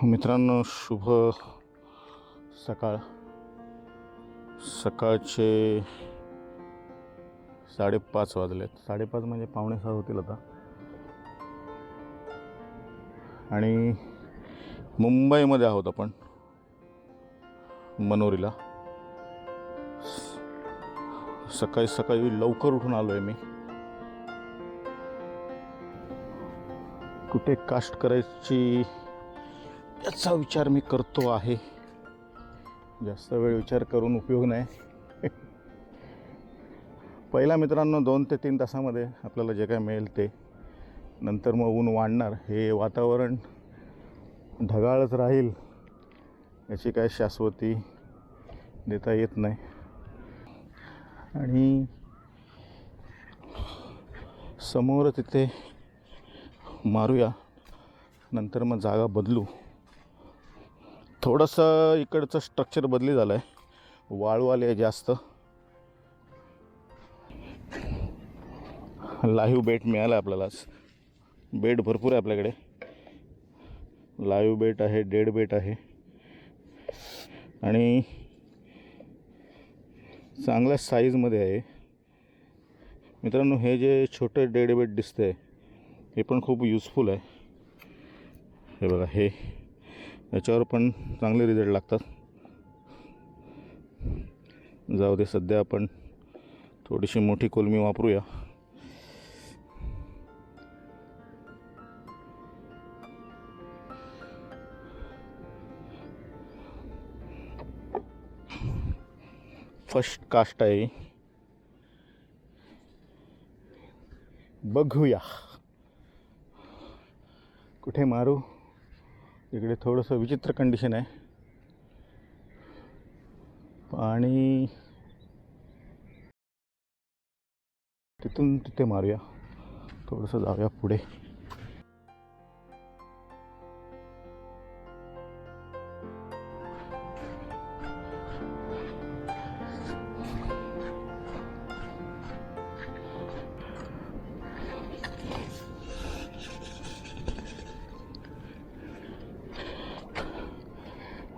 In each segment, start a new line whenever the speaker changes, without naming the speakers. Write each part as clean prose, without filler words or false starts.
मित्रांनो, शुभ सकाळ. सकाळचे 5:30 वाजलेत. 5:30 म्हणजे 5:45 होतील आता. आणि मुंबईमध्ये आहोत आपण, मनोरीला. सकाळी सकाळी लवकर उठून आलो आहे मी. कुठे कास्ट करायची याचा विचार मी करतो आहे. जास्त वेळ विचार करून उपयोग नाही. पहिला मित्रांनो 2 ते 3 तासामध्ये आपल्याला जे काय मिळेल ते. नंतर मग ऊन वाढणार. हे वातावरण ढगाळच राहील याची काय शाश्वती देता येत नाही. आणि समोर तिथे मारूया, नंतर मग जागा बदलू. थोडंसं इकडचं स्ट्रक्चर बदली झालं आहे, वाळू आली आहे जास्त. लाईव्ह बेट मिळालं आपल्याला. बेट भरपूर आहे आपल्याकडे. लाईव्ह बेट आहे, डेड बेट आहे आणि चांगल्या साईजमध्ये आहे. मित्रांनो, हे जे छोटे डेड बेट दिसते हे पण खूप युजफुल आहे. हे बघा, हे याच्यावर पण चांगले रिझल्ट लागतात. जाऊ दे, सध्या आपण थोडीशी मोठी कोलमी वापरूया. फर्स्ट कास्ट आहे, बघूया कुठे मारू. इकडे थोडंसं विचित्र कंडिशन आहे. पाणी तिथून तिथे मारूया. थोडंसं जाऊया पुढे.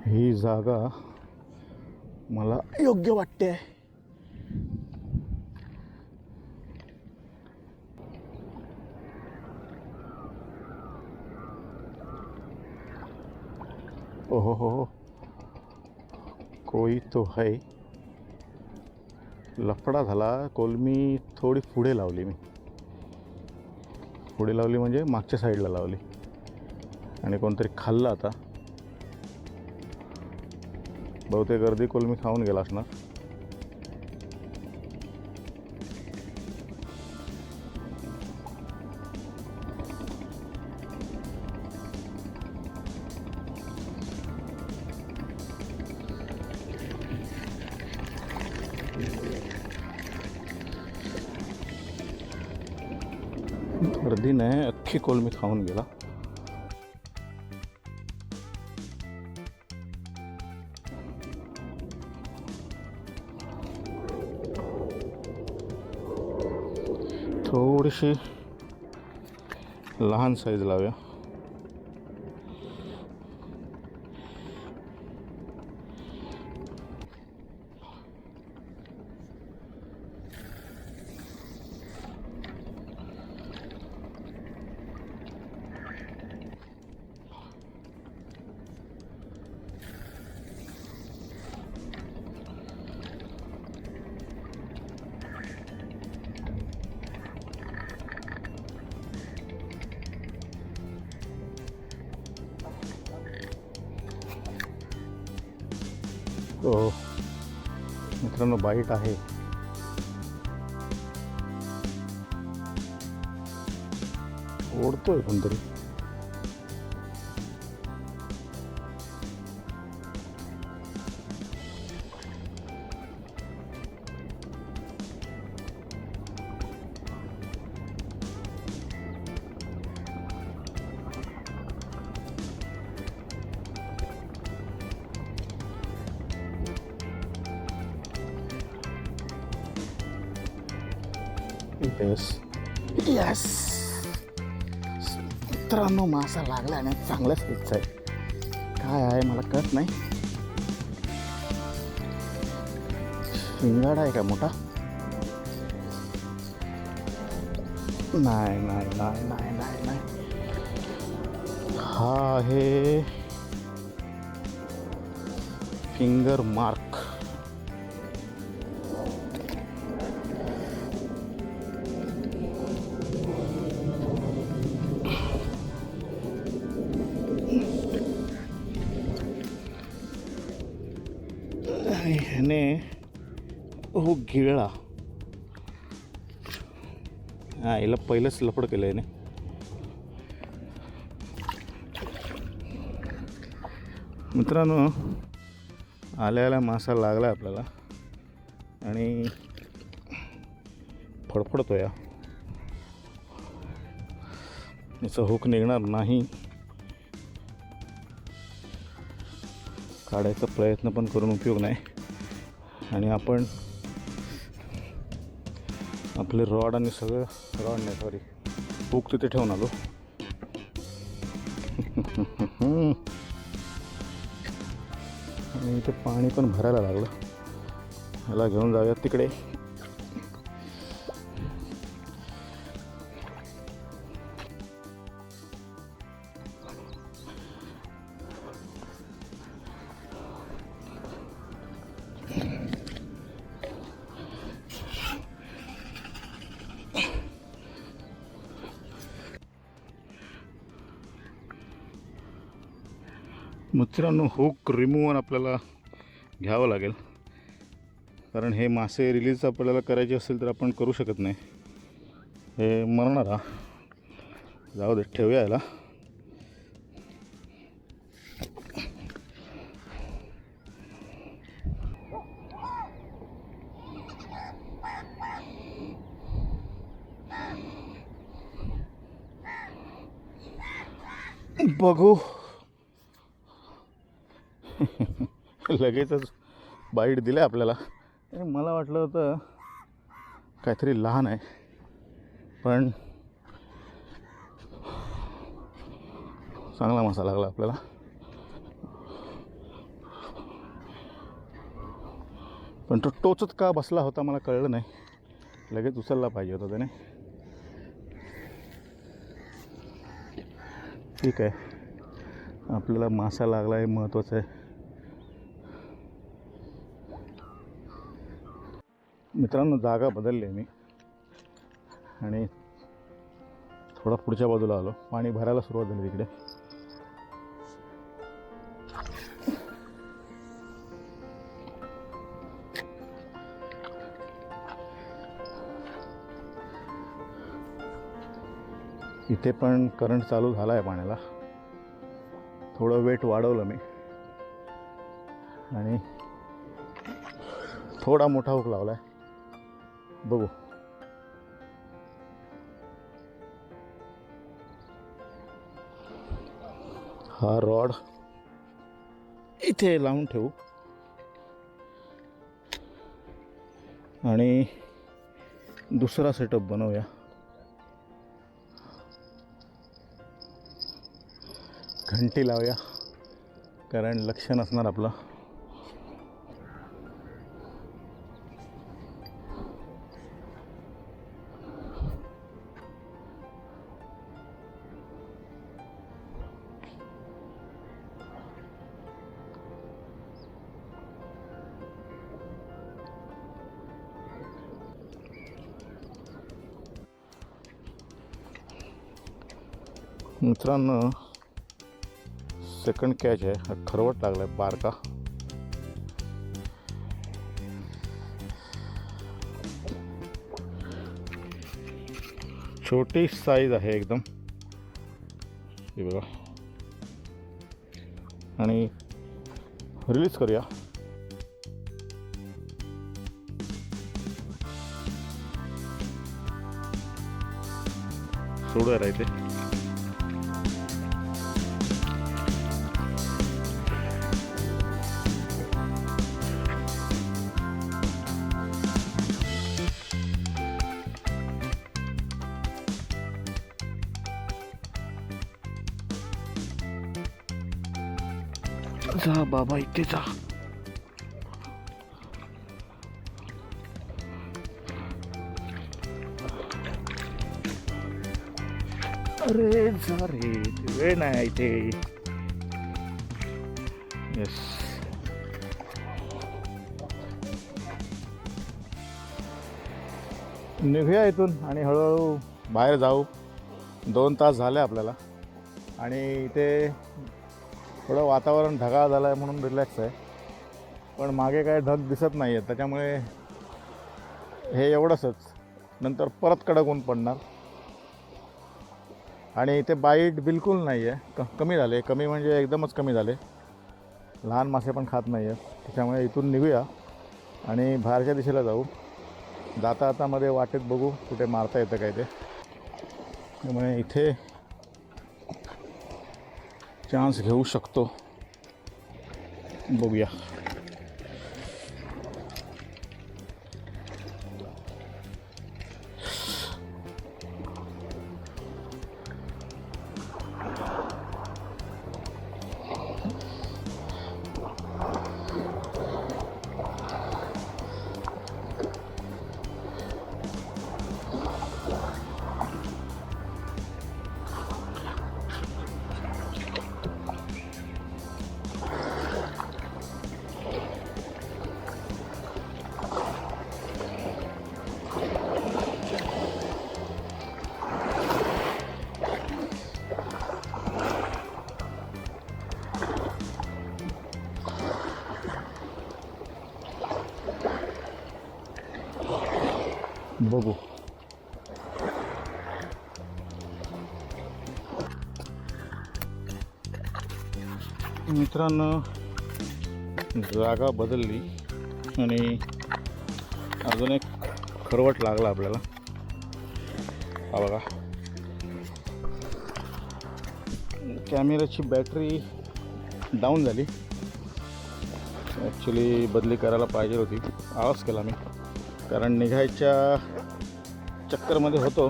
ही जागा मला योग्य वाटते. ओहो हो, कोई तो है. लफडा झाला. कोलमी थोडी पुढे लावली मी. पुढे लावली म्हणजे मागच्या साईडला लावली आणि कोणतरी खाल्लं. आता बहुतेक गर्दी कोलमी खाऊन गेला असणार. गर्दी नाही, अख्खी कोलमी खाऊन गेला. थोडीशी लहान साईज लावूया. तो मित्रांनो, बाईट आहे. ओढतोय कोणतरी. यस, मित्रांनो, मासा लागला आणि चांगलाच साईजचा आहे. काय आहे मला कळत नाही. शिंगाडा आहे का मोठा? नाही नाही नाही नाही नाही नाही, हा आहे फिंगर मार्क. ह्याने हो गिळला. हा, याला पहिलंच लफड केलं याने. मित्रांनो, आल्याला मासा लागला आपल्याला आणि फडफडतो या. याचा हुक निघणार नाही. काढायचा प्रयत्न पण करून उपयोग नाही. आणि आपण आपले रॉड आणि सगळं, रॉड नाही सॉरी, हुक तिथे ठेवून आलो. आणि इथे पाणी पण भरायला लागलं. ह्याला घेऊन जाऊयात तिकडे. मित्रांनो, हुक रिमूव्हर आपल्याला घ्यावं लागेल, कारण हे मासे रिलीज आपल्याला करायचे असेल तर आपण करू शकत नाही. हे मरणार. हा, जाऊ दे, ठेवूया याला. बघू. लगेचच बाईट दिलं आपल्याला. मला वाटलं होतं काहीतरी लहान आहे, पण चांगला मासा लागला आपल्याला. पण तो टोचत का बसला होता मला कळलं नाही. लगेच उचलला पाहिजे होता त्याने. ठीक आहे, आपल्याला मासा लागला आहे महत्त्वाचं आहे. मित्रांनो, जागा बदलली आहे मी आणि थोडा पुढच्या बाजूला आलो. पाणी भरायला सुरुवात झाली तिकडे. इथे पण करंट चालू झाला आहे पाण्याला. थोडं वेट वाढवलं मी आणि थोडा मोठा हुक लावला आहे. बघू. हा रॉड इथे लावून ठेवू आणि दुसरा सेटअप बनवूया. घंटी लावूया, कारण लक्ष नसणार आपलं. मित्रांनो, सेकंड कॅच आहे. हा खरवट लागला आहे बारका. छोटी साईज आहे एकदम, हे बघा. आणि रिलीज करूया. सोडूया राहते. जा बाबा, इथे जा. अरे जा रे, वेळ नाही इथे. येस, निघूया इथून आणि हळूहळू बाहेर जाऊ. 2 तास झाले आपल्याला आणि इथे थोडं वातावरण ढगाळ झालं आहे म्हणून रिलॅक्स आहे. पण मागे काय ढग दिसत नाही आहे, त्याच्यामुळे हे एवढंच. नंतर परत कडक ऊन पडणार. आणि इथे बाईट बिलकुल नाही आहे, कमी झाले. कमी म्हणजे एकदमच कमी झाले. लहान मासे पण खात नाही आहेत. त्याच्यामुळे इथून निघूया आणि बाहेरच्या दिशेला जाऊ. जाता आता मध्ये वाटेत बघू कुठे मारता येतं काय ते. त्यामुळे इथे चान्स घेऊ शकतो, बघूया. बघू. मित्रांनो, जागा बदलली आणि अजून एक खरवट लागला आपल्याला. हा बघा, कॅमेऱ्याची बॅटरी डाऊन झाली. ॲक्च्युली बदली करायला पाहिजे होती. आवाज केला मी, कारण निघायच्या चक्करमध्ये होतो.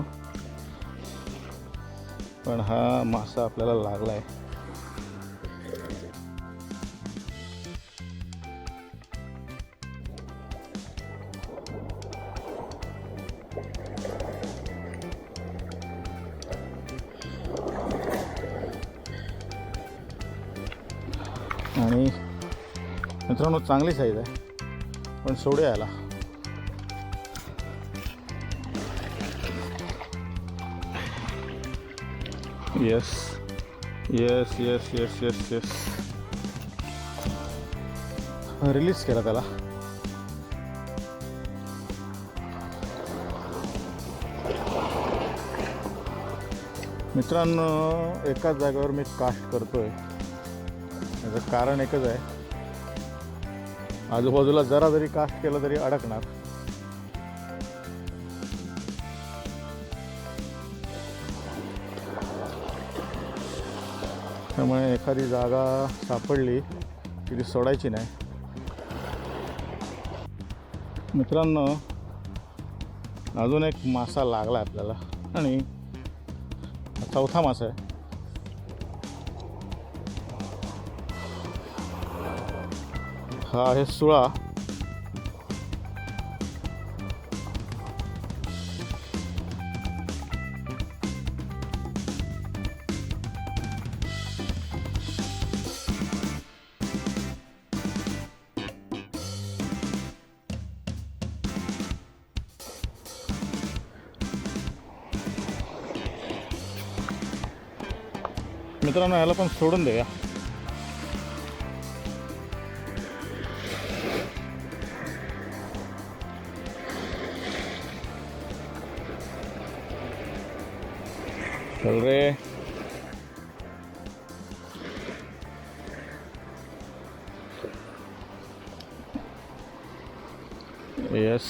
पण हा मासा आपल्याला लागला आहे. आणि मित्रांनो, चांगली साईज आहे, पण सोडे आला. Yes yes yes yes yes yes, release केला त्याला. मित्रांनो, एकाच जागेवर मी कास्ट करतोय. याचं कारण एकच आहे, आजूबाजूला जरा जरी कास्ट केलं तरी अडकणार. त्यामुळे एखादी जागा सापडली की ती सोडायची नाही. मित्रांनो, अजून एक मासा लागला आपल्याला आणि चौथा मासा आहे. हा आहे सुळा. मित्रांनो, याला पण सोडून द्या. चल रे. यस,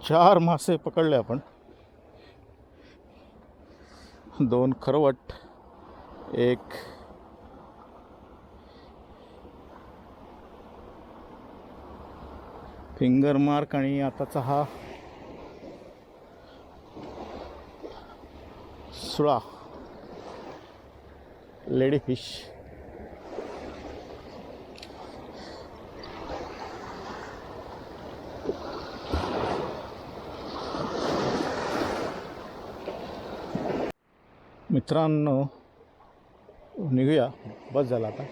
चार मासे पकडले आपण. 2 खरवट, एक फिंगर मार्क आणि आताचा हा सुळा लेडी फिश. मित्रांनो निघूया, बस झाला आता.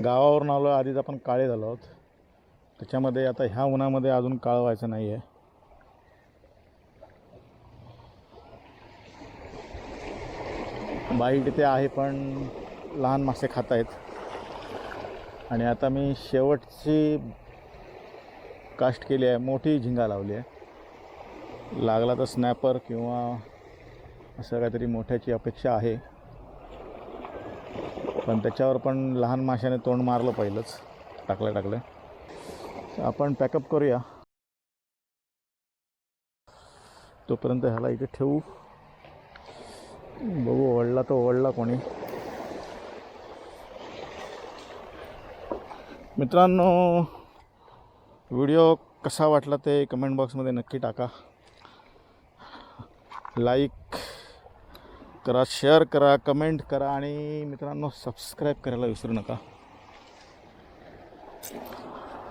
गावावरून आलो, आधीच आपण काळे झालो आहोत. त्याच्यामध्ये आता ह्या उन्हामध्ये अजून काळं व्हायचं नाही आहे. बाईट इथे आहे पण लहान मासे खात आहेत. आणि आता मी शेवटची कास्ट केली आहे, मोठी झिंगा लावली आहे. लागला तर स्नॅपर किंवा असं काहीतरी मोठ्याची अपेक्षा आहे, पण त्याच्यावर पण लहान माशाने तोंड मारलं पहिलंच टाकलं. आपण पॅकअप करूया. तोपर्यंत ह्याला इथे ठेवू, बघू ओढला तो ओढला कोणी. मित्रांनो व्हिडिओ कसा वाटला ते कमेंट बॉक्समध्ये नक्की टाका. लाईक करा, शेअर करा, कमेंट करा आणि मित्रांनो सबस्क्राईब करायला विसरू नका.